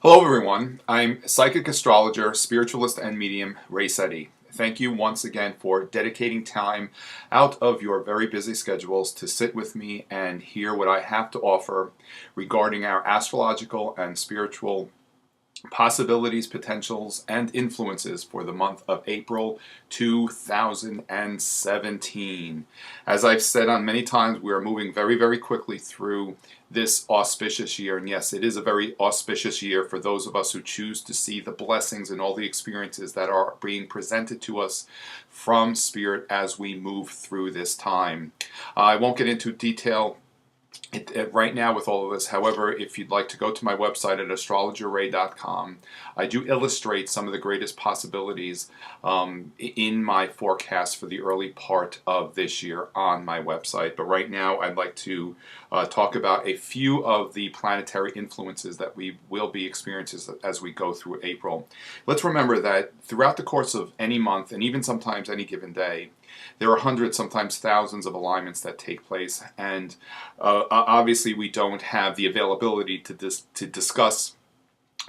Hello everyone, I'm Psychic Astrologer, Spiritualist and Medium Sette. Thank you once again for dedicating time out of your very busy schedules to sit with me and hear what I have to offer regarding our astrological and spiritual possibilities, potentials, and influences for the month of April 2017. As I've said on many times, we are moving very, very quickly through this auspicious year. And yes, it is a very auspicious year for those of us who choose to see the blessings and all the experiences that are being presented to us from Spirit as we move through this time. I won't get into detail right now with all of this. However, if you'd like to go to my website at astrologerray.com, I do illustrate some of the greatest possibilities in my forecast for the early part of this year on my website. But right now, I'd like to talk about a few of the planetary influences that we will be experiencing as we go through April. Let's remember that throughout the course of any month, and even sometimes any given day, there are hundreds, sometimes thousands of alignments that take place, and obviously we don't have the availability to discuss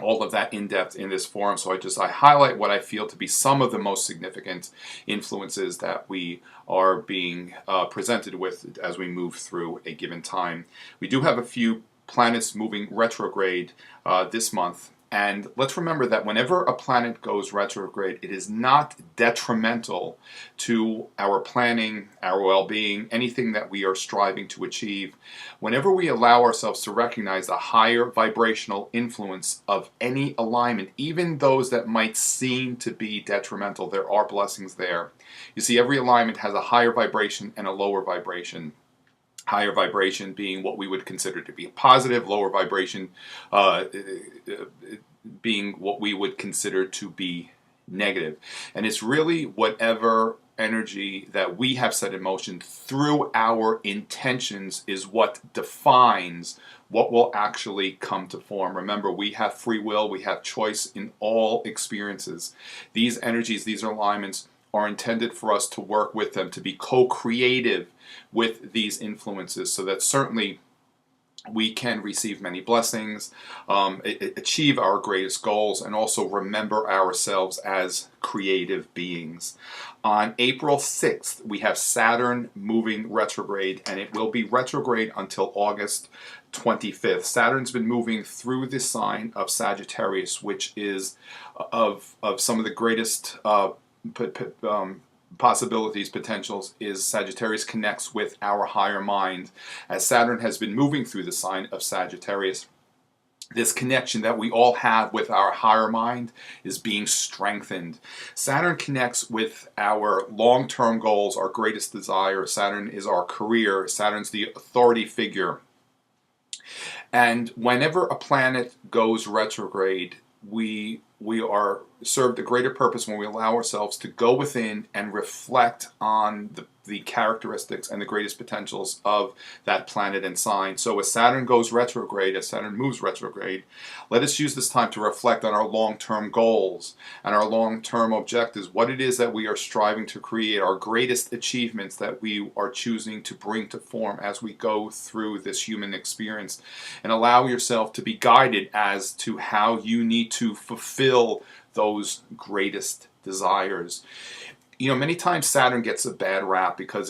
all of that in depth in this forum. So I highlight what I feel to be some of the most significant influences that we are being presented with as we move through a given time. We do have a few planets moving retrograde this month. And let's remember that whenever a planet goes retrograde, it is not detrimental to our planning, our well-being, anything that we are striving to achieve. Whenever we allow ourselves to recognize a higher vibrational influence of any alignment, even those that might seem to be detrimental, there are blessings there. You see, every alignment has a higher vibration and a lower vibration. Higher vibration being what we would consider to be positive, lower vibration being what we would consider to be negative. And it's really whatever energy that we have set in motion through our intentions is what defines what will actually come to form. Remember, we have free will, we have choice in all experiences. These energies, these alignments, are intended for us to work with them, to be co-creative with these influences, so that certainly we can receive many blessings, achieve our greatest goals, and also remember ourselves as creative beings. On April 6th, we have Saturn moving retrograde, and it will be retrograde until August 25th. Saturn's been moving through the sign of Sagittarius, which is of some of the greatest possibilities, potentials, is Sagittarius connects with our higher mind. As Saturn has been moving through the sign of Sagittarius, this connection that we all have with our higher mind is being strengthened. Saturn connects with our long-term goals, our greatest desire. Saturn is our career. Saturn's the authority figure. And whenever a planet goes retrograde, we are served a greater purpose when we allow ourselves to go within and reflect on the characteristics and the greatest potentials of that planet and sign. So as Saturn goes retrograde, as Saturn moves retrograde, let us use this time to reflect on our long-term goals and our long-term objectives, what it is that we are striving to create, our greatest achievements that we are choosing to bring to form as we go through this human experience, and allow yourself to be guided as to how you need to fulfill those greatest desires. You know, many times Saturn gets a bad rap because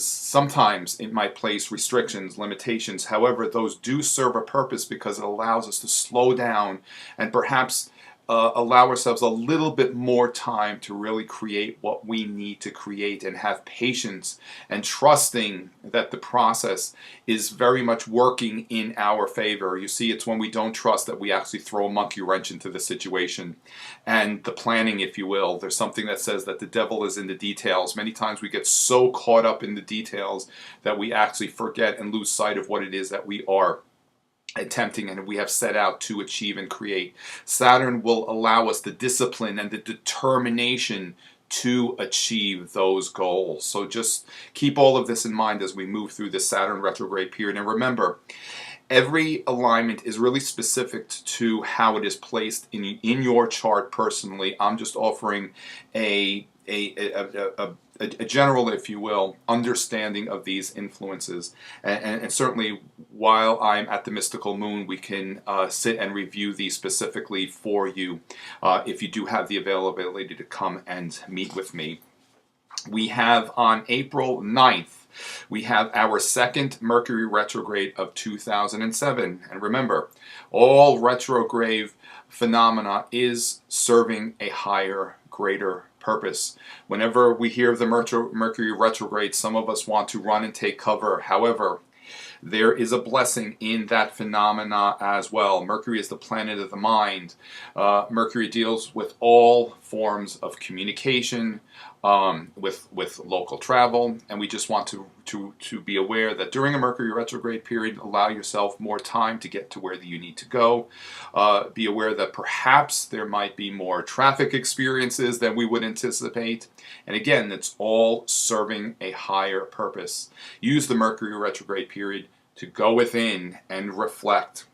sometimes it might place restrictions, limitations. However, those do serve a purpose because it allows us to slow down and perhaps allow ourselves a little bit more time to really create what we need to create, and have patience and trusting that the process is very much working in our favor. You see, it's when we don't trust that we actually throw a monkey wrench into the situation and the planning, if you will. There's something that says that the devil is in the details. Many times we get so caught up in the details that we actually forget and lose sight of what it is that we are attempting and we have set out to achieve and create. Saturn will allow us the discipline and the determination to achieve those goals. So just keep all of this in mind as we move through this Saturn retrograde period. And remember, every alignment is really specific to how it is placed in your chart personally. I'm just offering a a general, if you will, understanding of these influences. And certainly, while I'm at the mystical moon, we can sit and review these specifically for you if you do have the availability to come and meet with me. We have on April 9th, we have our second Mercury retrograde of 2007. And remember, all retrograde phenomena is serving a higher, greater purpose. Whenever we hear of the Mercury retrograde, some of us want to run and take cover. However, there is a blessing in that phenomena as well. Mercury is the planet of the mind. Mercury deals with all forms of communication, with local travel, and we just want to be aware that during a Mercury retrograde period, allow yourself more time to get to where you need to go. Be aware that perhaps there might be more traffic experiences than we would anticipate. And again, it's all serving a higher purpose. Use the Mercury retrograde period to go within and reflect.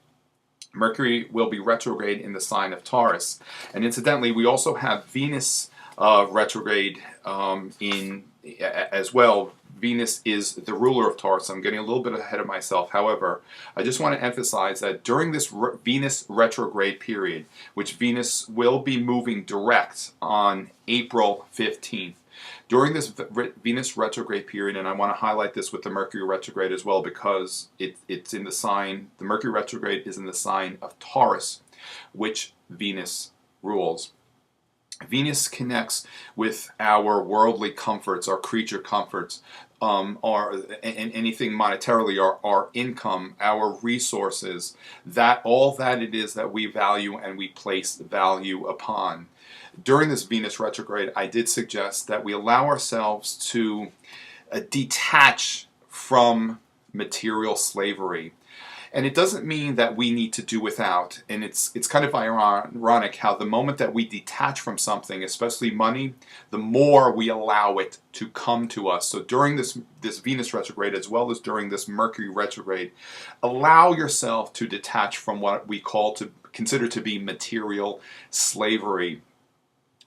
Mercury will be retrograde in the sign of Taurus. And incidentally, we also have Venus retrograde as well. Venus is the ruler of Taurus. I'm getting a little bit ahead of myself. However, I just want to emphasize that during this Venus retrograde period, which Venus will be moving direct on April 15th, during this Venus retrograde period, and I want to highlight this with the Mercury retrograde as well, because it's in the sign, the Mercury retrograde is in the sign of Taurus, which Venus rules. Venus connects with our worldly comforts, our creature comforts, and anything monetarily, our income, our resources, that all that it is that we value and we place value upon. During this Venus retrograde, I did suggest that we allow ourselves to detach from material slavery. And it doesn't mean that we need to do without. And it's kind of ironic how the moment that we detach from something, especially money, the more we allow it to come to us. So during this Venus retrograde, as well as during this Mercury retrograde, allow yourself to detach from what we consider to be material slavery.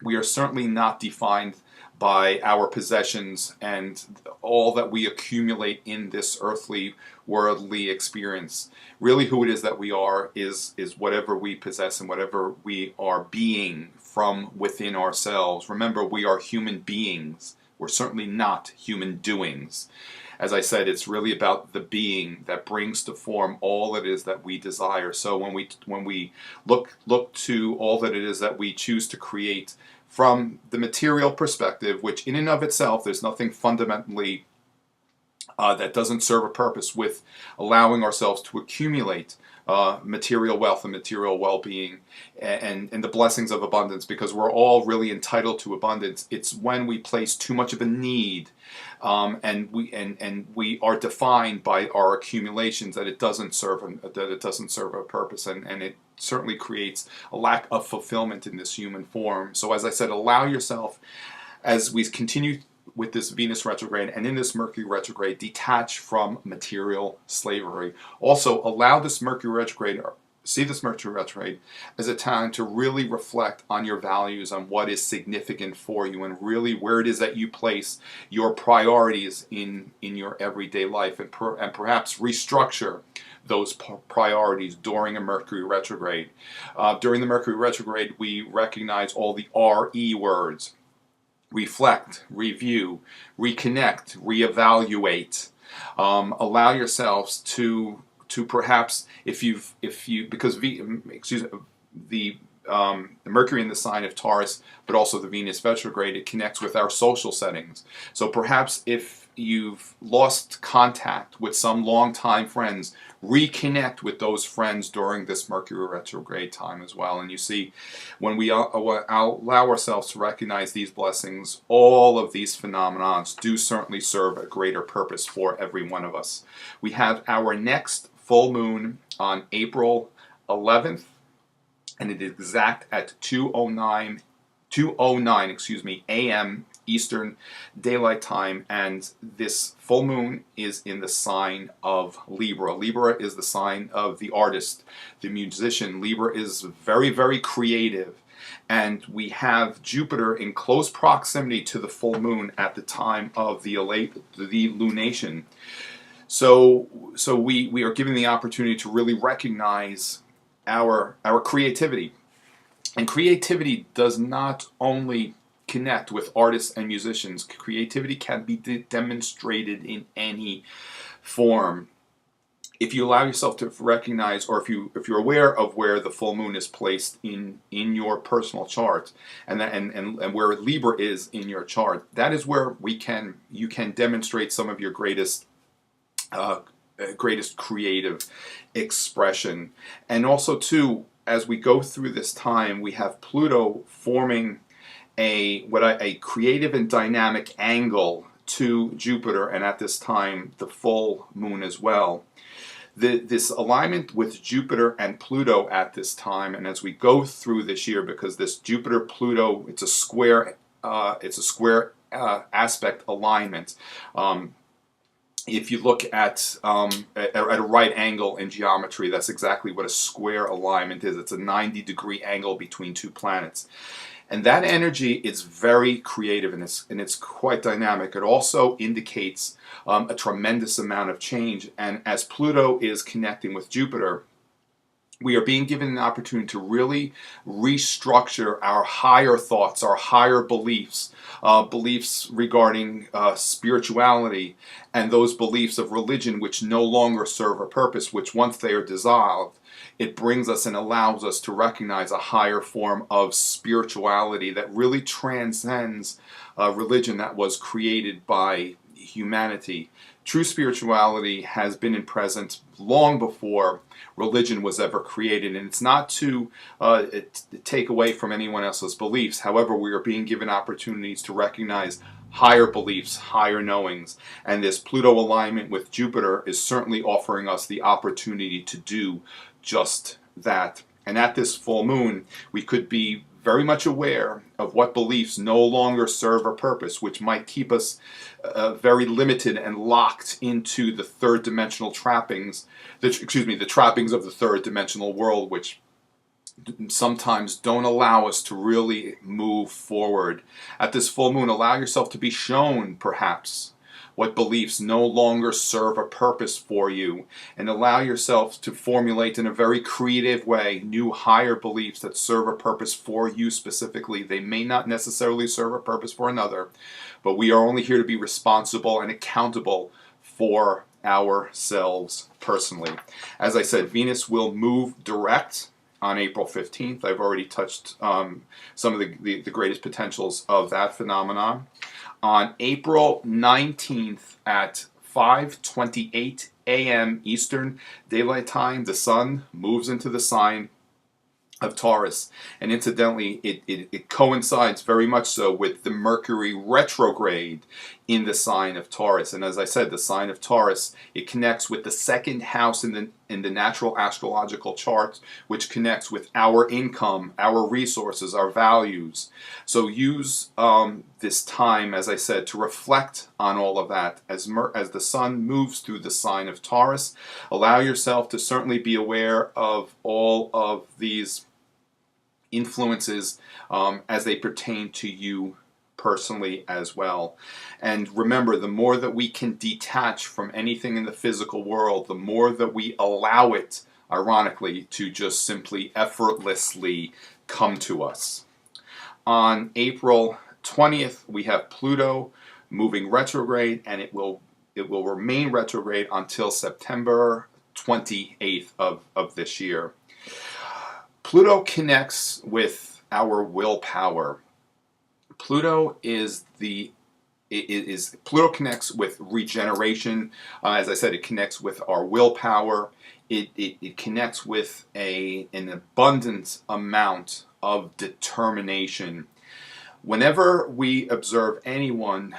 We are certainly not defined by our possessions and all that we accumulate in this earthly, worldly experience. Really, who it is that we are is whatever we possess and whatever we are being from within ourselves. Remember, we are human beings. We're certainly not human doings. As I said, it's really about the being that brings to form all that it is that we desire. So when we look to all that it is that we choose to create from the material perspective, which in and of itself, there's nothing fundamentally that doesn't serve a purpose with allowing ourselves to accumulate material wealth and material well-being and the blessings of abundance, because we're all really entitled to abundance. It's when we place too much of a need and we are defined by our accumulations that it doesn't serve a purpose, and it certainly creates a lack of fulfillment in this human form. So as I said, allow yourself, as we continue with this Venus retrograde and in this Mercury retrograde, detach from material slavery. Also, allow this Mercury retrograde, see this Mercury retrograde as a time to really reflect on your values, on what is significant for you, and really where it is that you place your priorities in your everyday life, and perhaps restructure those priorities during a Mercury retrograde. During the Mercury retrograde, we recognize all the RE words: reflect, review, reconnect, reevaluate. Allow yourselves to perhaps, because the Mercury in the sign of Taurus, but also the Venus retrograde, it connects with our social settings. So perhaps if you've lost contact with some longtime friends, reconnect with those friends during this Mercury retrograde time as well. And you see, when we allow ourselves to recognize these blessings, all of these phenomena do certainly serve a greater purpose for every one of us. We have our next full moon on April 11th, and it is exact at 2:09 a.m. Eastern Daylight Time, and this full moon is in the sign of Libra. Libra is the sign of the artist, the musician. Libra is very, very creative. and we have Jupiter in close proximity to the full moon at the time of the lunation. So we are given the opportunity to really recognize our creativity. And creativity does not only connect with artists and musicians. Creativity can be demonstrated in any form. If you allow yourself to recognize, or if you're aware of where the full moon is placed in your personal chart, and where Libra is in your chart, that is where you can demonstrate some of your greatest creative expression. And also too, as we go through this time, we have Pluto forming a creative and dynamic angle to Jupiter, and at this time the full moon as well. This alignment with Jupiter and Pluto at this time, and as we go through this year, because this Jupiter-Pluto, it's a square aspect alignment. If you look at a right angle in geometry, that's exactly what a square alignment is. It's a 90-degree angle between two planets. And that energy is very creative, and it's quite dynamic. It also indicates a tremendous amount of change. And as Pluto is connecting with Jupiter, we are being given an opportunity to really restructure our higher thoughts, our higher beliefs, beliefs regarding spirituality, and those beliefs of religion which no longer serve a purpose, which once they are dissolved, it brings us and allows us to recognize a higher form of spirituality that really transcends religion that was created by humanity. True spirituality has been in presence long before religion was ever created, and it's not to take away from anyone else's beliefs. However, we are being given opportunities to recognize higher beliefs, higher knowings, and this Pluto alignment with Jupiter is certainly offering us the opportunity to do just that. And at this full moon, we could be very much aware of what beliefs no longer serve a purpose, which might keep us very limited and locked into the third dimensional trappings, the trappings of the third dimensional world, which sometimes don't allow us to really move forward. At this full moon, allow yourself to be shown, perhaps, what beliefs no longer serve a purpose for you, and allow yourself to formulate in a very creative way new higher beliefs that serve a purpose for you specifically. They may not necessarily serve a purpose for another, but we are only here to be responsible and accountable for ourselves personally. As I said, Venus will move direct on April 15th. I've already touched some of the greatest potentials of that phenomenon. On April 19th at 5:28 a.m. Eastern Daylight Time, the Sun moves into the sign of Taurus. And incidentally, it coincides very much so with the Mercury retrograde in the sign of Taurus. And as I said, the sign of Taurus, it connects with the second house in the natural astrological chart, which connects with our income, our resources, our values. So use this time, as I said, to reflect on all of that. As the sun moves through the sign of Taurus, allow yourself to certainly be aware of all of these influences as they pertain to you personally as well. And remember, the more that we can detach from anything in the physical world, the more that we allow it, ironically, to just simply effortlessly come to us. On April 20th, we have Pluto moving retrograde, and it will remain retrograde until September 28th of this year. Pluto connects with our willpower. Pluto connects with regeneration. As I said, it connects with our willpower. It connects with an abundant amount of determination. Whenever we observe anyone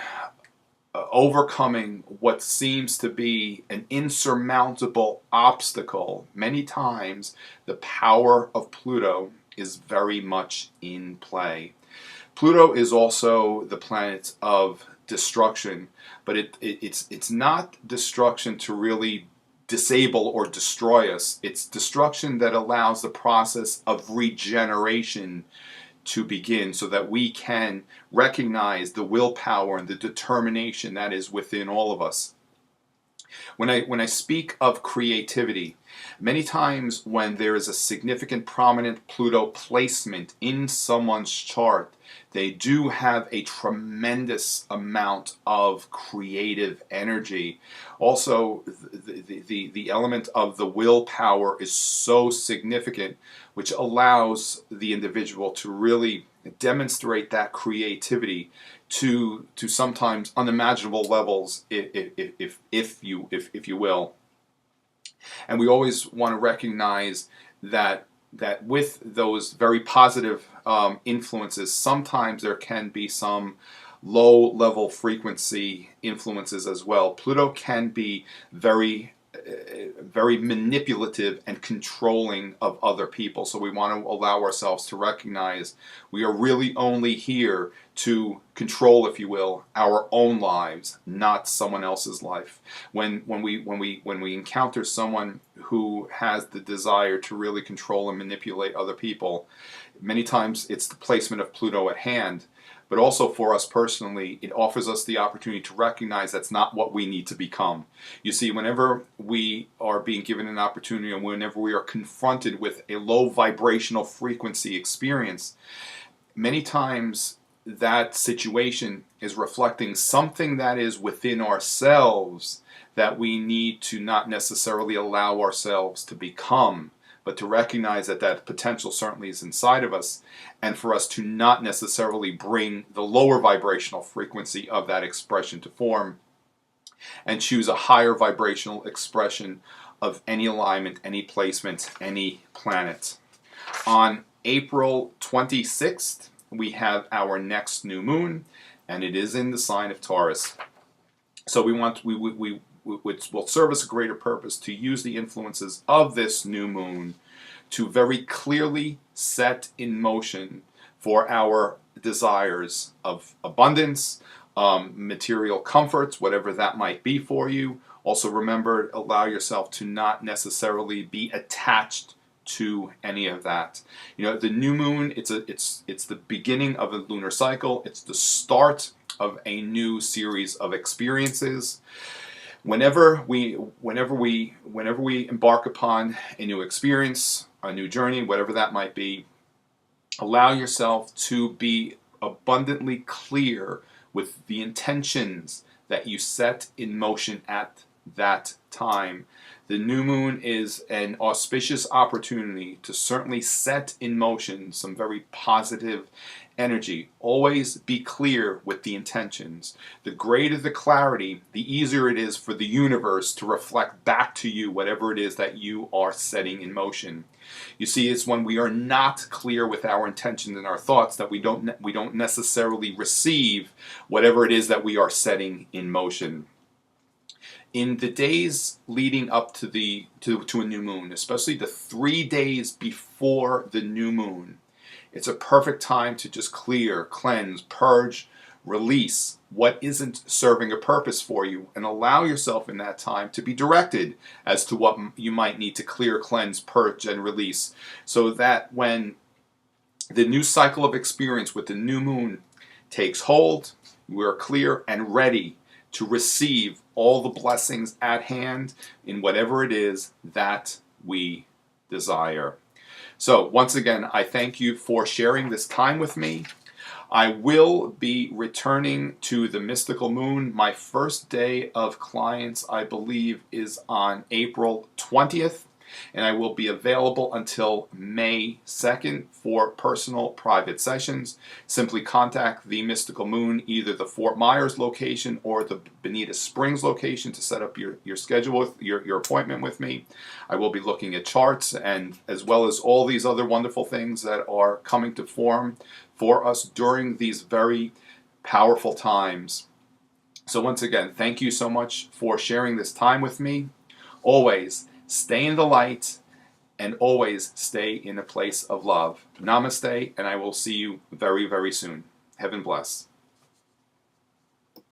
overcoming what seems to be an insurmountable obstacle, many times the power of Pluto is very much in play. Pluto is also the planet of destruction, but it's not destruction to really disable or destroy us. It's destruction that allows the process of regeneration to begin, so that we can recognize the willpower and the determination that is within all of us. When I speak of creativity, many times when there is a significant prominent Pluto placement in someone's chart, they do have a tremendous amount of creative energy. Also, the element of the willpower is so significant, which allows the individual to really demonstrate that creativity to sometimes unimaginable levels, if you will. And we always want to recognize that with those very positive influences, sometimes there can be some low level frequency influences as well. Pluto can be very manipulative and controlling of other people. So we want to allow ourselves to recognize we are really only here to control, if you will, our own lives, not someone else's life. When we encounter someone who has the desire to really control and manipulate other people, many times it's the placement of Pluto at hand. But also for us personally, it offers us the opportunity to recognize that's not what we need to become. You see, whenever we are being given an opportunity, and whenever we are confronted with a low vibrational frequency experience, many times that situation is reflecting something that is within ourselves that we need to not necessarily allow ourselves to become, but to recognize that that potential certainly is inside of us, and for us to not necessarily bring the lower vibrational frequency of that expression to form, and choose a higher vibrational expression of any alignment, any placement, any planet. On April 26th, we have our next new moon, and it is in the sign of Taurus. So which will serve as a greater purpose to use the influences of this new moon to very clearly set in motion for our desires of abundance, material comforts, whatever that might be for you. Also remember, allow yourself to not necessarily be attached to any of that. You know, the new moon, it's the beginning of a lunar cycle. It's the start of a new series of experiences. Whenever we embark upon a new experience, a new journey, whatever that might be, allow yourself to be abundantly clear with the intentions that you set in motion at that time. The new moon is an auspicious opportunity to certainly set in motion some very positive energy. Always be clear with the intentions. The greater the clarity, the easier it is for the universe to reflect back to you whatever it is that you are setting in motion. You see, it's when we are not clear with our intentions and our thoughts that we don't necessarily receive whatever it is that we are setting in motion. In the days leading up to a new moon, especially the 3 days before the new moon, it's a perfect time to just clear, cleanse, purge, release what isn't serving a purpose for you, and allow yourself in that time to be directed as to what you might need to clear, cleanse, purge, and release, so that when the new cycle of experience with the new moon takes hold, we're clear and ready to receive all the blessings at hand in whatever it is that we desire. So once again, I thank you for sharing this time with me. I will be returning to the mystical moon. My first day of clients, I believe, is on April 20th. And I will be available until May 2nd for personal private sessions. Simply contact the Mystical Moon, either the Fort Myers location or the Bonita Springs location, to set up your schedule, with your appointment with me. I will be looking at charts, and as well as all these other wonderful things that are coming to form for us during these very powerful times. So once again, thank you so much for sharing this time with me. Always stay in the light, and always stay in a place of love. Namaste, and I will see you very, very soon. Heaven bless.